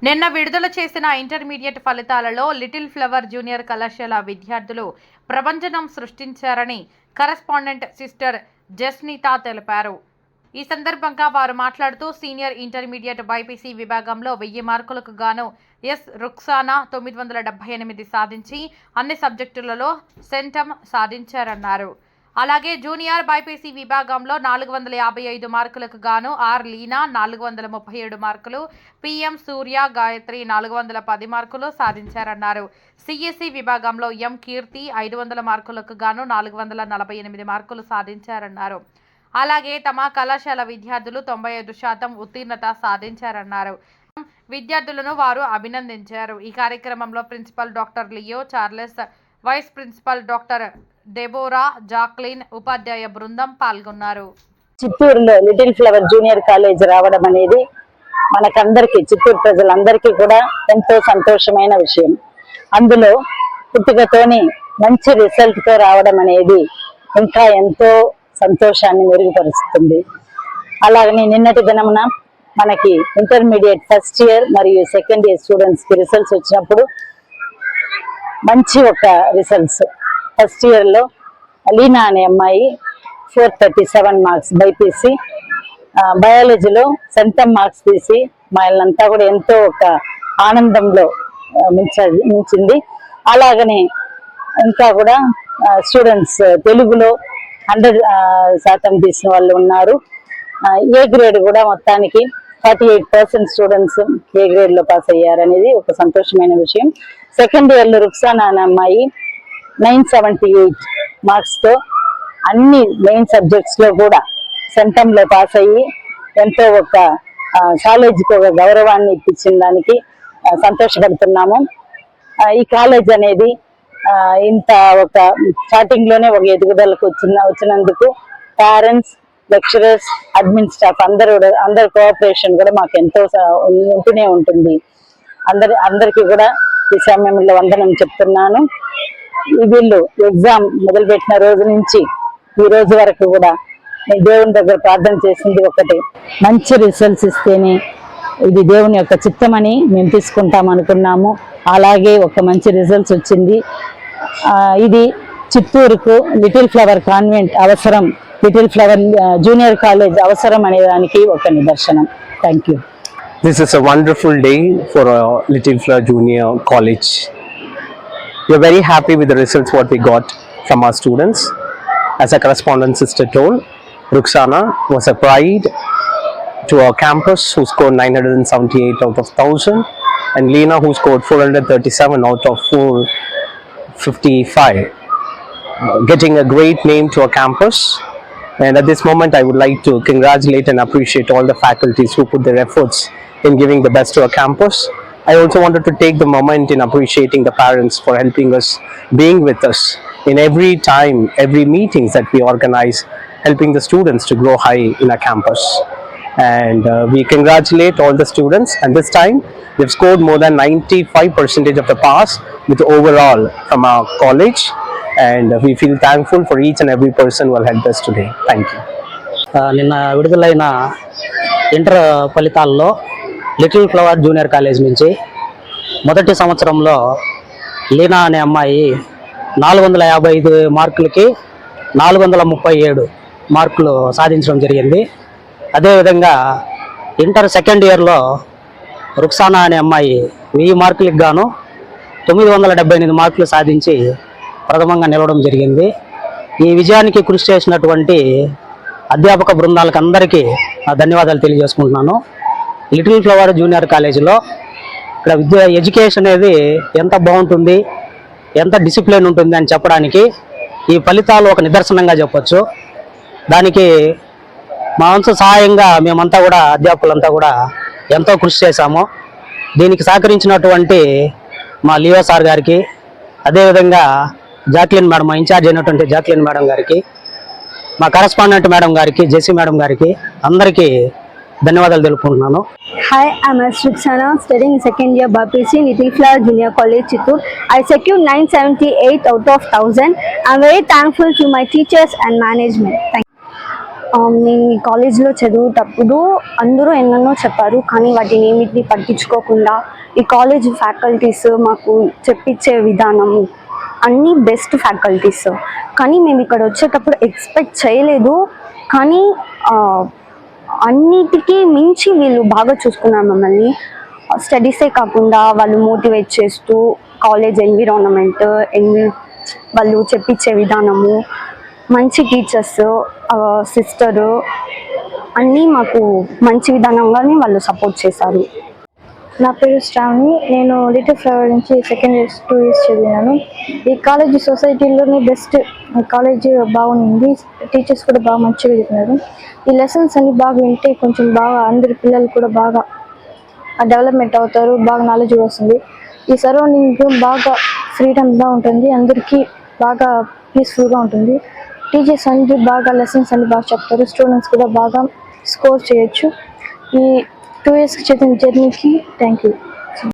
నిన్న విడుదల చేసిన ఇంటర్మీడియట్ ఫలితాలలో లిటిల్ ఫ్లవర్ జూనియర్ కళాశాల విద్యార్థులు ప్రపంచనం సృష్టించారని కరెస్పాండెంట్ సిస్టర్ జస్నీత తెలిపారు. ఈ సందర్భంగా వారు మాట్లాడుతూ సీనియర్ ఇంటర్మీడియట్ బైపీసీ విభాగంలో 1000 మార్కులకు గాను ఎస్ రుక్సానా 978 సాధించి అన్ని సబ్జెక్టులలో సెంటమ్ సాధించారన్నారు. అలాగే జూనియర్ బైపీసీ విభాగంలో 455 మార్కులకు గాను ఆర్ లీనా 437 మార్కులు, పిఎం సూర్య గాయత్రి 410 మార్కులు సాధించారన్నారు. సిఎస్సి విభాగంలో ఎం కీర్తి 500 మార్కులకు గాను 448 మార్కులు సాధించారన్నారు. అలాగే తమ కళాశాల విద్యార్థులు 95% ఉత్తీర్ణత సాధించారన్నారు. విద్యార్థులను వారు అభినందించారు. ఈ కార్యక్రమంలో principal doctor Leo Charles, vice principal doctor Deborah, Jacqueline, ఉపాధ్యాయ బృందం పాల్గొన్నారు. చిత్తూరులో లిటిల్ ఫ్లవర్ జూనియర్ కాలేజ్ రావడం అనేది మనకందరికీ, చిత్తూరు ప్రజలందరికీ కూడా ఎంతో సంతోషమైన విషయం. అందులో పుట్టుకతోని మంచి రిజల్ట్ తో రావడం అనేది ఇంకా ఎంతో సంతోషాన్ని మెరుగుపరుస్తుంది. అలాగని నిన్నటి దినమున మనకి ఇంటర్మీడియట్ ఫస్ట్ ఇయర్ మరియు సెకండ్ ఇయర్ స్టూడెంట్స్ కి రిజల్ట్స్ వచ్చినప్పుడు మంచి ఒక రిజల్ట్స్. ఫస్ట్ ఇయర్ లో లీనా అనే అమ్మాయి 437 మార్క్స్ బైపీసీ, బయాలజీలో సెంటమ్ మార్క్స్ తీసి మళ్ళంతా కూడా ఎంతో ఒక ఆనందంలో మించింది. అలాగనే ఇంకా కూడా స్టూడెంట్స్ తెలుగులో 100% తీసిన వాళ్ళు ఉన్నారు. ఏ గ్రేడ్ కూడా మొత్తానికి 48% స్టూడెంట్స్ ఏ గ్రేడ్ లో పాస్ అయ్యారనేది ఒక సంతోషమైన విషయం. సెకండ్ ఇయర్ లో రుక్సానా అనే అమ్మాయి 978 మార్క్స్ తో అన్ని మెయిన్ సబ్జెక్ట్స్ లో కూడా సెంటమ్ లో పాస్ అయ్యి ఎంతో ఒక కాలేజీకి ఒక గౌరవాన్ని ఇప్పించిన దానికి సంతోషపడుతున్నాము. ఈ కాలేజ్ అనేది ఇంత ఒక స్టార్టింగ్ లోనే ఒక ఎదుగుదలకు వచ్చినందుకు పేరెంట్స్, లెక్చరర్స్, అడ్మిన్ స్టాఫ్ అందరి కోఆపరేషన్ కూడా మాకు ఎంతో ఉంటూనే ఉంటుంది. అందరికీ కూడా ఈ సమయంలో వందనం చెప్తున్నాను. వీళ్ళు ఎగ్జామ్ మొదలుపెట్టిన రోజు నుంచి ఈ రోజు వరకు కూడా దేవుని దగ్గర ప్రార్థన చేసింది ఒకటే, మంచి రిజల్ట్స్ ఇస్తేనే ఇది దేవుని యొక్క చిత్తమని మేము తీసుకుంటాం అనుకున్నాము. అలాగే ఒక మంచి రిజల్ట్స్ వచ్చింది. ఇది చిత్తూరుకు లిటిల్ ఫ్లవర్ కాన్వెంట్ అవసరం, లిటిల్ ఫ్లవర్ జూనియర్ కాలేజ్ అవసరం అనే దానికి ఒక నిదర్శనం. Thank you. This is a wonderful day for Little Flower Junior College. We are very happy with the results what we got from our students. As a correspondent sister told, Ruksana was a pride to our campus, who scored 978 out of 1000, and Leena, who scored 437 out of 455, getting a great name to our campus. And at this moment I would like to congratulate and appreciate all the faculties who put their efforts in giving the best to our campus. I also wanted to take the moment in appreciating the parents for helping us, being with us in every time, every meetings that we organize, helping the students to grow high in our campus. And we congratulate all the students, and this time they've scored more than 95% of the pass with overall from our college, and we feel thankful for each and every person who helped us today. Thank you. నిన్న విడుదలైన inter ఫలితాల్లో little flower junior college నుంచి మొదటి సంవత్సరంలో లీనా అనే అమ్మాయి 455 మార్కులకి 437 మార్కులు సాధించడం జరిగింది. అదేవిధంగా ఇంటర్ సెకండ్ ఇయర్లో రుక్సానా అనే అమ్మాయి 1000 మార్కులకు గాను 978 మార్కులు సాధించి ప్రథమంగా నిలవడం జరిగింది. ఈ విజయానికి కృషి చేసినటువంటి అధ్యాపక బృందాలకు అందరికీ ధన్యవాదాలు తెలియజేసుకుంటున్నాను. లిటిల్ ఫ్లవర్ జూనియర్ కాలేజీలో ఇక్కడ ఎడ్యుకేషన్ అనేది ఎంత బాగుంటుంది, ఎంత డిసిప్లిన్ ఉంటుంది అని చెప్పడానికి ఈ ఫలితాలు ఒక నిదర్శనంగా చెప్పొచ్చు. దానికి మా వంతు సహాయంగా మేమంతా కూడా, అధ్యాపకులంతా కూడా ఎంతో కృషి చేశాము. దీనికి సహకరించినటువంటి మా లియో సార్ గారికి, అదేవిధంగా జాక్లిన్ మేడం, మా ఇన్ఛార్జ్ అయినటువంటి జాక్లిన్ మేడం గారికి, మా కరెస్పాండెంట్ మేడం గారికి, జెసి మేడం గారికి అందరికీ ధన్యవాదాలు తెలుపుకుంటున్నాను. Hi, I'm Ruksana, studying second year BPC, Little Flower Junior College, Chittoor. I secured 978 out of 1000. I'm very thankful to my teachers and management. Thank you. నేను ఈ కాలేజ్లో చదివేటప్పుడు అందరూ ఎన్నెన్నో చెప్పారు, కానీ వాటిని ఏమిటిని పట్టించుకోకుండా ఈ కాలేజ్ ఫ్యాకల్టీస్ మాకు చెప్పించే విధానం అన్నీ బెస్ట్ ఫ్యాకల్టీస్. కానీ మేము ఇక్కడ వచ్చేటప్పుడు ఎక్స్పెక్ట్ చేయలేదు, కానీ అన్నిటికీ మించి వీళ్ళు బాగా చూసుకున్నారు మమ్మల్ని. స్టడీసే కాకుండా వాళ్ళు మోటివేట్ చేస్తూ కాలేజ్ ఎన్విరాన్మెంట్, వాళ్ళు చెప్పించే విధానము, మంచి టీచర్స్, సిస్టరు అన్నీ మాకు మంచి విధానంగానే వాళ్ళు సపోర్ట్ చేశారు. నా పేరు శ్రావణి. నేను లిటిల్ ఫ్లవర్ నుంచి సెకండ్ ఇయర్ 2 years చదివినాను. ఈ కాలేజ్ సొసైటీలోనే బెస్ట్. ఈ కాలేజ్ బాగుంది, టీచర్స్ కూడా బాగా మంచిగా చెప్తున్నారు. ఈ లెసన్స్ అన్ని బాగా వింటే కొంచెం బాగా అందరి పిల్లలు కూడా బాగా డెవలప్మెంట్ అవుతారు, బాగా నాలెడ్జ్ వస్తుంది. ఈ సరౌండింగ్ బాగా ఫ్రీడమ్గా ఉంటుంది, అందరికీ బాగా పీస్ఫుల్గా ఉంటుంది. టీచర్స్ అన్ని బాగా లెసన్స్ అన్ని బాగా చెప్తారు, స్టూడెంట్స్ కూడా బాగా స్కోర్ చేయొచ్చు. ఈ 2 years చదివిన జర్నీకి థ్యాంక్ యూ.